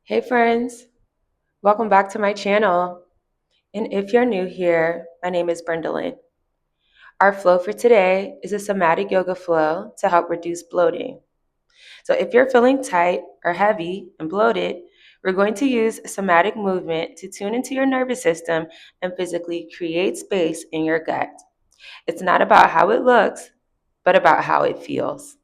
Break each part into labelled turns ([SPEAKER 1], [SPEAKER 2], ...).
[SPEAKER 1] Hey friends, welcome back to my channel. And if you're new here, my name is Brendalyn. Our flow for today is a somatic yoga flow to help reduce bloating. So if you're feeling tight or heavy and bloated, we're going to use somatic movement to tune into your nervous system and physically create space in your gut. It's not about how it looks, but about how it feels.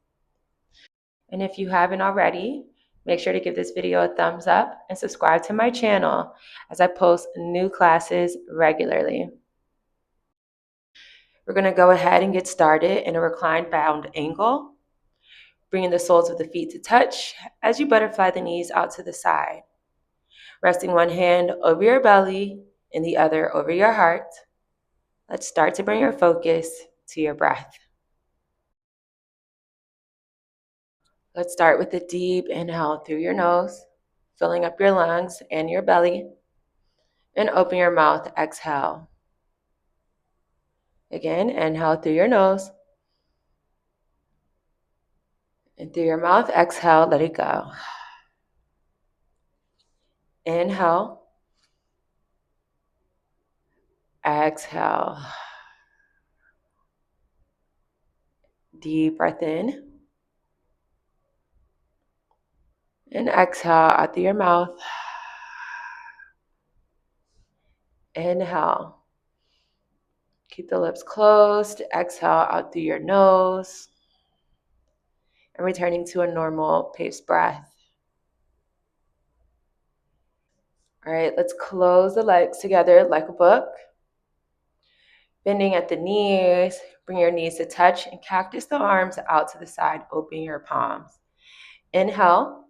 [SPEAKER 1] And if you haven't already, make sure to give this video a thumbs up and subscribe to my channel as I post new classes regularly. We're going to go ahead and get started in a reclined bound angle, bringing the soles of the feet to touch as you butterfly the knees out to the side, resting one hand over your belly and the other over your heart. Let's start to bring your focus to your breath. Let's start with a deep inhale through your nose, filling up your lungs and your belly. And open your mouth, exhale. Again, inhale through your nose. And through your mouth, exhale, let it go. Inhale. Exhale. Deep breath in. And exhale out through your mouth. Inhale. Keep the lips closed. Exhale out through your nose. And returning to a normal paced breath. All right, let's close the legs together like a book. Bending at the knees. Bring your knees to touch and cactus the arms out to the side. Open your palms. Inhale.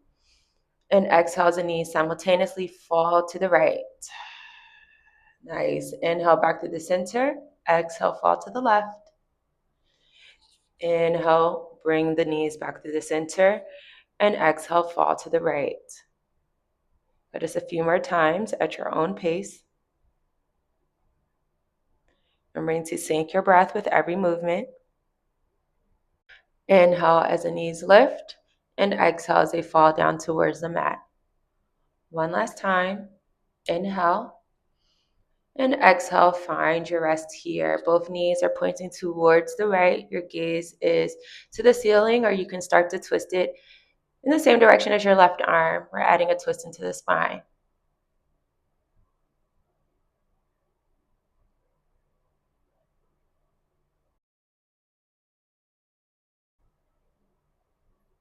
[SPEAKER 1] And exhale as the knees simultaneously fall to the right. Nice. Inhale back to the center. Exhale, fall to the left. Inhale, bring the knees back to the center. And exhale, fall to the right. But just a few more times at your own pace. Remembering to sync your breath with every movement. Inhale as the knees lift. And exhale as they fall down towards the mat. One last time. Inhale. And exhale, find your rest here. Both knees are pointing towards the right. Your gaze is to the ceiling, or you can start to twist it in the same direction as your left arm. We're adding a twist into the spine.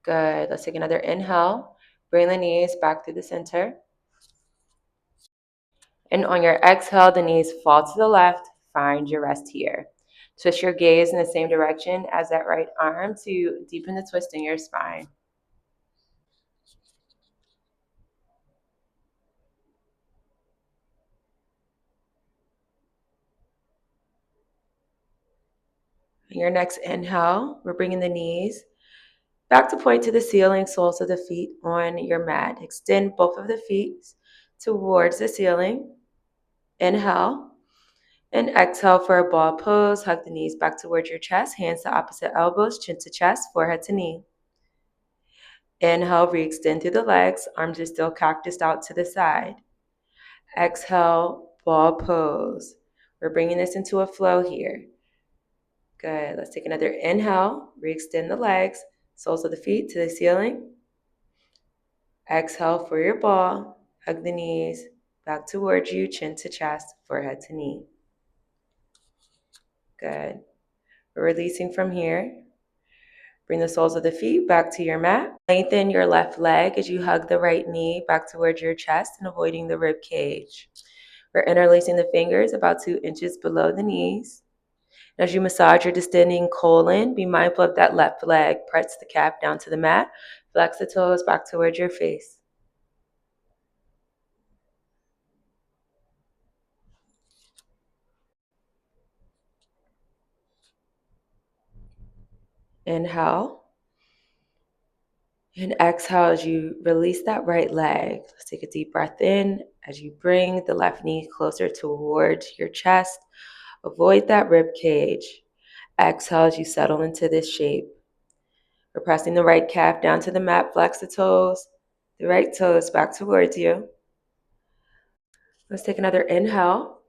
[SPEAKER 1] Good. Let's take another inhale. Bring the knees back to the center. And on your exhale, the knees fall to the left. Find your rest here. Twist your gaze in the same direction as that right arm to deepen the twist in your spine. On your next inhale, we're bringing the knees back to point to the ceiling, soles of the feet on your mat. Extend both of the feet towards the ceiling. Inhale. And exhale for a ball pose. Hug the knees back towards your chest. Hands to opposite elbows, chin to chest, forehead to knee. Inhale, re-extend through the legs. Arms are still cactused out to the side. Exhale, ball pose. We're bringing this into a flow here. Good. Let's take another inhale. Re-extend the legs, soles of the feet to the ceiling. Exhale for your ball. Hug the knees back towards you, chin to chest, forehead to knee. Good. We're releasing from here. Bring the soles of the feet back to your mat. Lengthen your left leg as you hug the right knee back towards your chest and avoiding the rib cage. We're interlacing the fingers about 2 inches below the knees. As you massage your distending colon, be mindful of that left leg. Press the calf down to the mat. Flex the toes back towards your face. Inhale. And exhale as you release that right leg. Let's take a deep breath in as you bring the left knee closer towards your chest. Avoid that rib cage. Exhale as you settle into this shape. We're pressing the right calf down to the mat, flex the toes. the right toes back towards you. Let's take another inhale.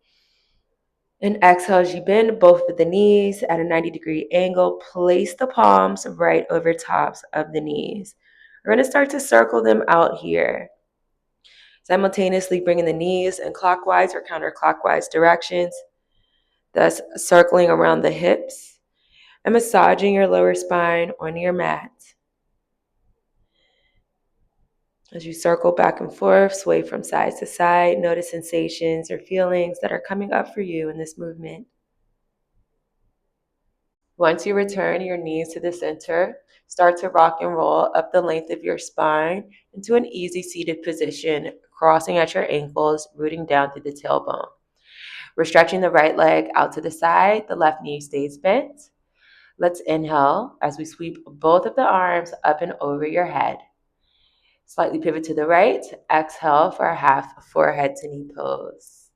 [SPEAKER 1] And exhale as you bend both of the knees at a 90-degree angle. Place the palms right over tops of the knees. We're going to start to circle them out here. Simultaneously bringing the knees in clockwise or counterclockwise directions, thus circling around the hips and massaging your lower spine on your mat. As you circle back and forth, sway from side to side, notice sensations or feelings that are coming up for you in this movement. Once you return your knees to the center, start to rock and roll up the length of your spine into an easy seated position, crossing at your ankles, rooting down through the tailbone. We're stretching the right leg out to the side, the left knee stays bent. Let's inhale as we sweep both of the arms up and over your head. Slightly pivot to the right, exhale for a half forehead to knee pose.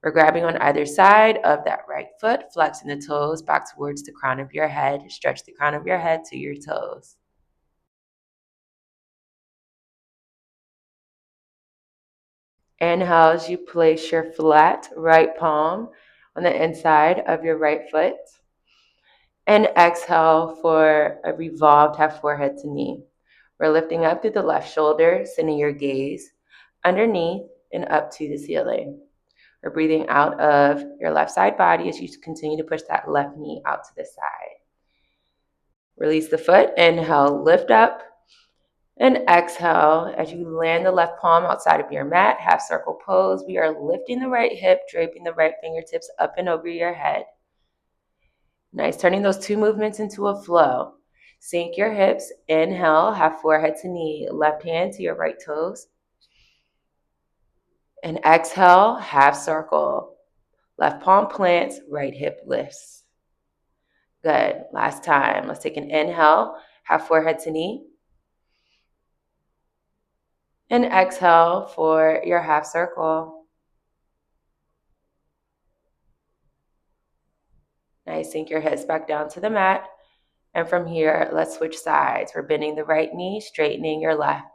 [SPEAKER 1] We're grabbing on either side of that right foot, flexing the toes back towards the crown of your head. Stretch the crown of your head to your toes. Inhale as you place your flat right palm on the inside of your right foot. And exhale for a revolved half forehead to knee. We're lifting up through the left shoulder, sending your gaze underneath and up to the ceiling. We're breathing out of your left side body as you continue to push that left knee out to the side. Release the foot, inhale, lift up, and exhale as you land the left palm outside of your mat, half circle pose. We are lifting the right hip, draping the right fingertips up and over your head. Nice, turning those two movements into a flow. Sink your hips, inhale, half forehead to knee, left hand to your right toes. And exhale, half circle. Left palm plants, right hip lifts. Good. Last time. Let's take an inhale, half forehead to knee. And exhale for your half circle. Nice. Sink your hips back down to the mat. And from here, let's switch sides. We're bending the right knee, straightening your left.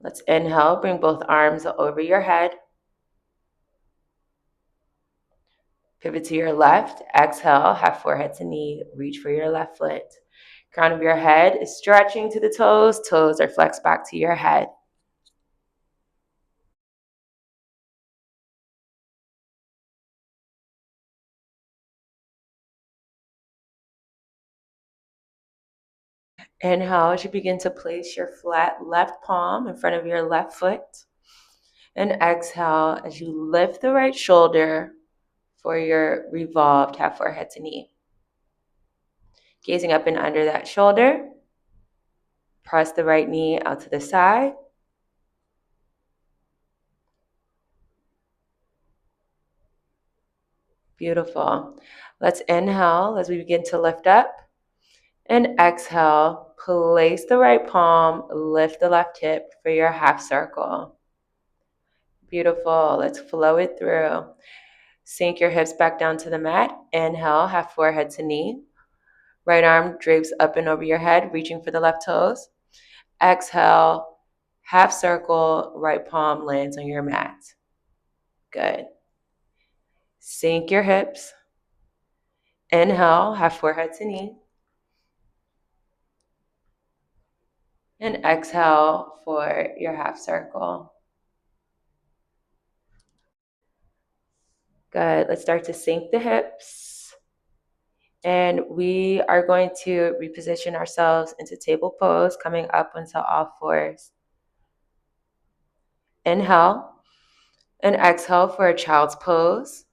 [SPEAKER 1] Let's inhale, bring both arms over your head. Pivot to your left. Exhale, half forehead to knee. Reach for your left foot. Crown of your head is stretching to the toes. Toes are flexed back to your head. Inhale as you begin to place your flat left palm in front of your left foot. And exhale as you lift the right shoulder for your revolved half forehead to knee. Gazing up and under that shoulder. Press the right knee out to the side. Beautiful. Let's inhale as we begin to lift up. And exhale, place the right palm, lift the left hip for your half circle. Beautiful. Let's flow it through. Sink your hips back down to the mat. Inhale, half forehead to knee. Right arm drapes up and over your head, reaching for the left toes. Exhale, half circle, right palm lands on your mat. Good. Sink your hips. Inhale, half forehead to knee. And exhale for your half circle. Good. Let's start to sink the hips. And we are going to reposition ourselves into table pose, coming up onto all fours. Inhale and exhale for a child's pose.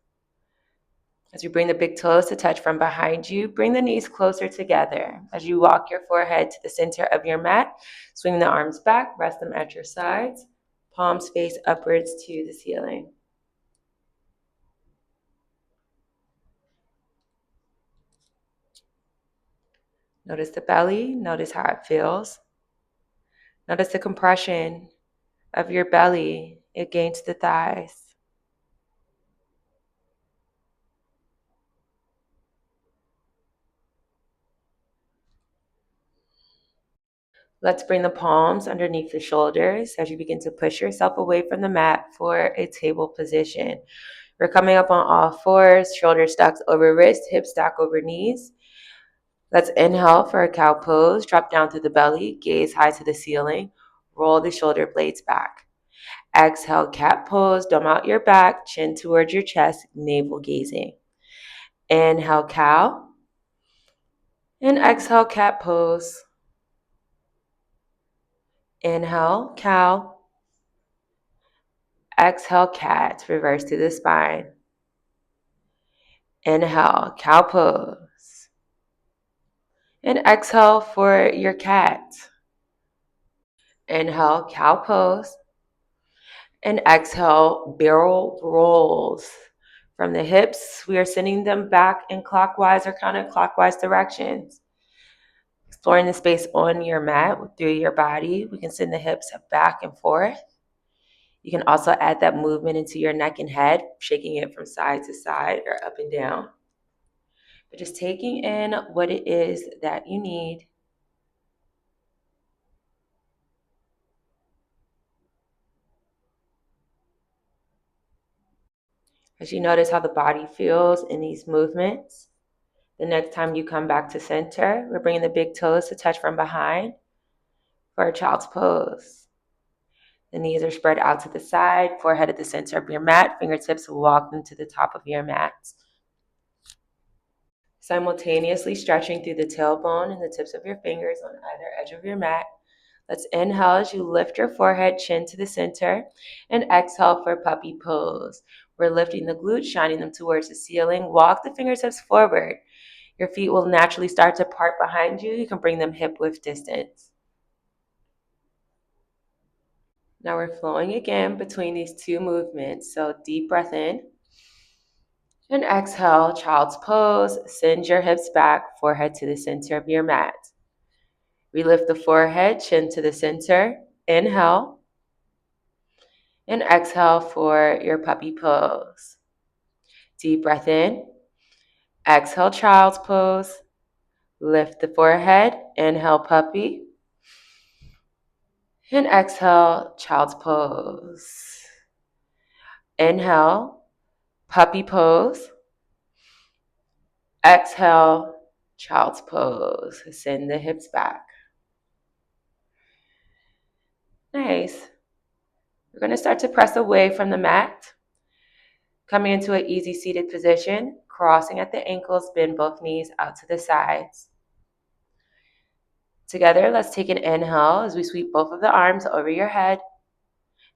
[SPEAKER 1] As you bring the big toes to touch from behind you, bring the knees closer together. As you walk your forehead to the center of your mat, swing the arms back, rest them at your sides, palms face upwards to the ceiling. Notice the belly, notice how it feels. Notice the compression of your belly against the thighs. Let's bring the palms underneath the shoulders as you begin to push yourself away from the mat for a table position. We're coming up on all fours, shoulders stacked over wrists, hips stacked over knees. Let's inhale for a cow pose. Drop down through the belly, gaze high to the ceiling. Roll the shoulder blades back. Exhale, cat pose. Dome out your back, chin towards your chest, navel gazing. Inhale, cow. And exhale, cat pose. Inhale, cow. Exhale, cat. Reverse to the spine. Inhale, cow pose. And exhale for your cat. Inhale, cow pose. And exhale, barrel rolls. From the hips, we are sending them back in clockwise or counterclockwise directions. Exploring the space on your mat through your body. We can send the hips back and forth. You can also add that movement into your neck and head, shaking it from side to side or up and down. But just taking in what it is that you need. As you notice how the body feels in these movements, the next time you come back to center, we're bringing the big toes to touch from behind for a child's pose. The knees are spread out to the side, forehead at the center of your mat, fingertips walk them to the top of your mat. Simultaneously stretching through the tailbone and the tips of your fingers on either edge of your mat. Let's inhale as you lift your forehead, chin to the center, and exhale for puppy pose. We're lifting the glutes, shining them towards the ceiling. Walk the fingertips forward. Your feet will naturally start to part behind you. You can bring them hip width distance. Now we're flowing again between these two movements. So deep breath in. And exhale, child's pose. Send your hips back, forehead to the center of your mat. We lift the forehead, chin to the center. Inhale. And exhale for your puppy pose. Deep breath in. Exhale, child's pose. Lift the forehead. Inhale, puppy. And exhale, child's pose. Inhale, puppy pose. Exhale, child's pose. Send the hips back. Nice. We're going to start to press away from the mat. Coming into an easy seated position, crossing at the ankles, bend both knees out to the sides. Together, let's take an inhale as we sweep both of the arms over your head.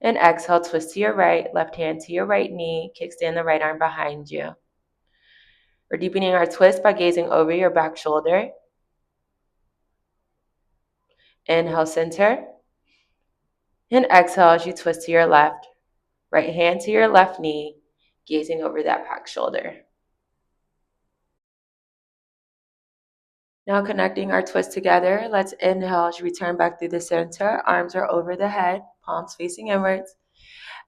[SPEAKER 1] And exhale, twist to your right, left hand to your right knee, kickstand the right arm behind you. We're deepening our twist by gazing over your back shoulder. Inhale, center. And exhale as you twist to your left, right hand to your left knee, gazing over that back shoulder. Now connecting our twist together, let's inhale as you return back through the center. Arms are over the head, palms facing inwards.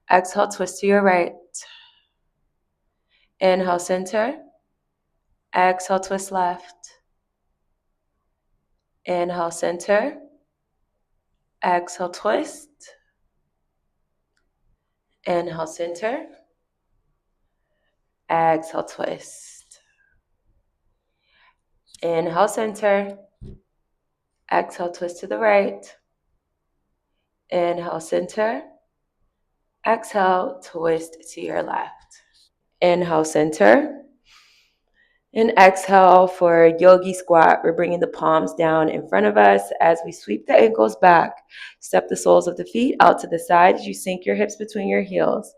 [SPEAKER 1] Exhale, twist to your right. Inhale, center. Exhale, twist left. Inhale, center. Exhale, twist. Inhale, center. Exhale, twist. Inhale, center. Exhale, twist to the right. Inhale, center. Exhale, twist to your left. Inhale, center. And exhale for yogi squat. We're bringing the palms down in front of us as we sweep the ankles back. Step the soles of the feet out to the sides. You sink your hips between your heels.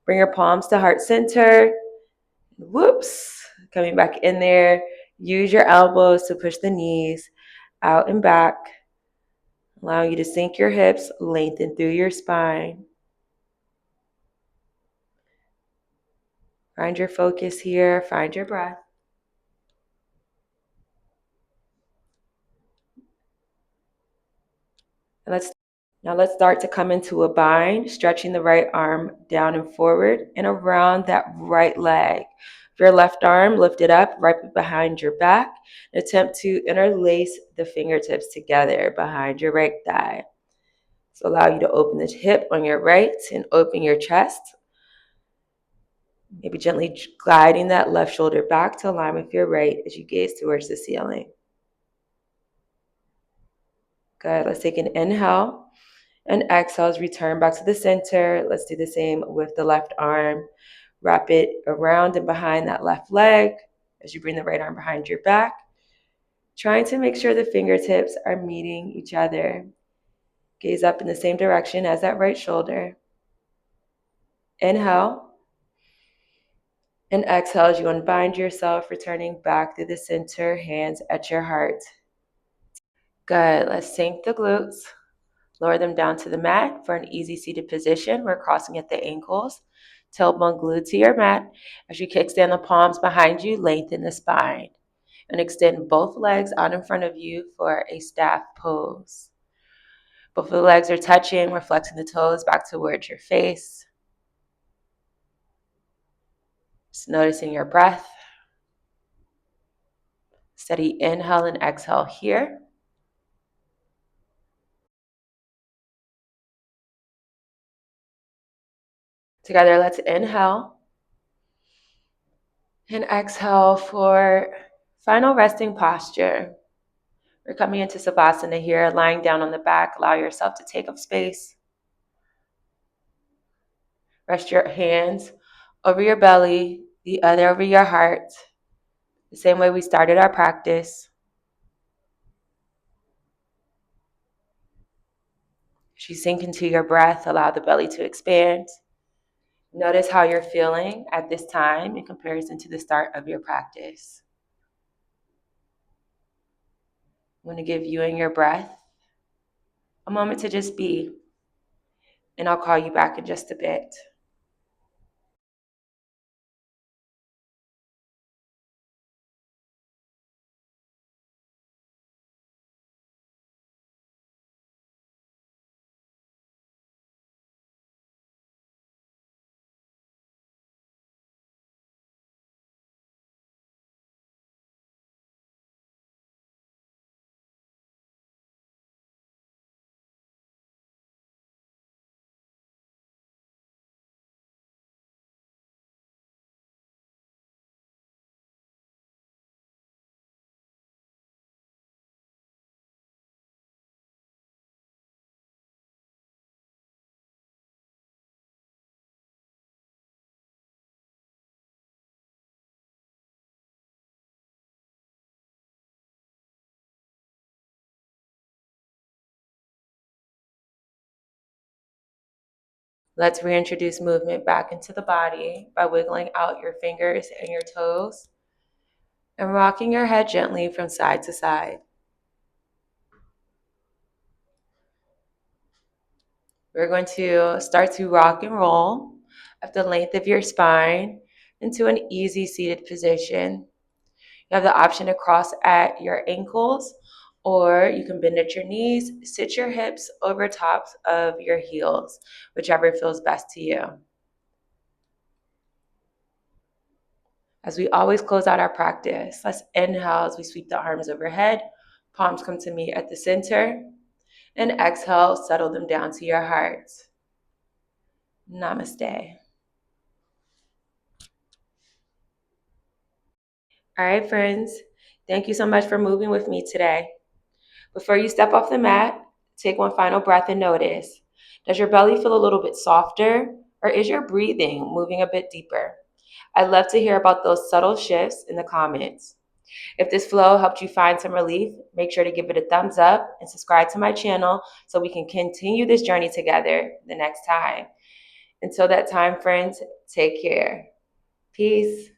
[SPEAKER 1] Bring your palms to heart center. Whoops. Coming back in there. Use your elbows to push the knees out and back, allowing you to sink your hips, lengthen through your spine. Find your focus here. Find your breath. Now let's start to come into a bind, stretching the right arm down and forward and around that right leg. Your left arm, lift it up right behind your back. Attempt to interlace the fingertips together behind your right thigh. So allow you to open the hip on your right and open your chest. Maybe gently gliding that left shoulder back to align with your right as you gaze towards the ceiling. Good. Let's take an inhale. And exhale as return back to the center. Let's do the same with the left arm. Wrap it around and behind that left leg as you bring the right arm behind your back. Trying to make sure the fingertips are meeting each other. Gaze up in the same direction as that right shoulder. Inhale. And exhale as you unbind yourself, returning back to the center, hands at your heart. Good. Let's sink the glutes. Lower them down to the mat for an easy seated position. We're crossing at the ankles. Tailbone glued to your mat. As you kickstand the palms behind you, lengthen the spine. And extend both legs out in front of you for a staff pose. Both of the legs are touching, reflecting the toes back towards your face. Just noticing your breath. Steady inhale and exhale here. Together, let's inhale and exhale for final resting posture. We're coming into Savasana here, lying down on the back. Allow yourself to take up space. Rest your hands over your belly, the other over your heart, the same way we started our practice. As you sink into your breath, allow the belly to expand. Notice how you're feeling at this time in comparison to the start of your practice. I'm going to give you and your breath a moment to just be, and I'll call you back in just a bit. Let's reintroduce movement back into the body by wiggling out your fingers and your toes and rocking your head gently from side to side. We're going to start to rock and roll at the length of your spine into an easy seated position. You have the option to cross at your ankles, or you can bend at your knees, sit your hips over tops of your heels, whichever feels best to you. As we always close out our practice, let's inhale as we sweep the arms overhead, palms come to meet at the center, and exhale, settle them down to your heart. Namaste. All right, friends, thank you so much for moving with me today. Before you step off the mat, take one final breath and notice. Does your belly feel a little bit softer, or is your breathing moving a bit deeper? I'd love to hear about those subtle shifts in the comments. If this flow helped you find some relief, make sure to give it a thumbs up and subscribe to my channel so we can continue this journey together the next time. Until that time, friends, take care. Peace.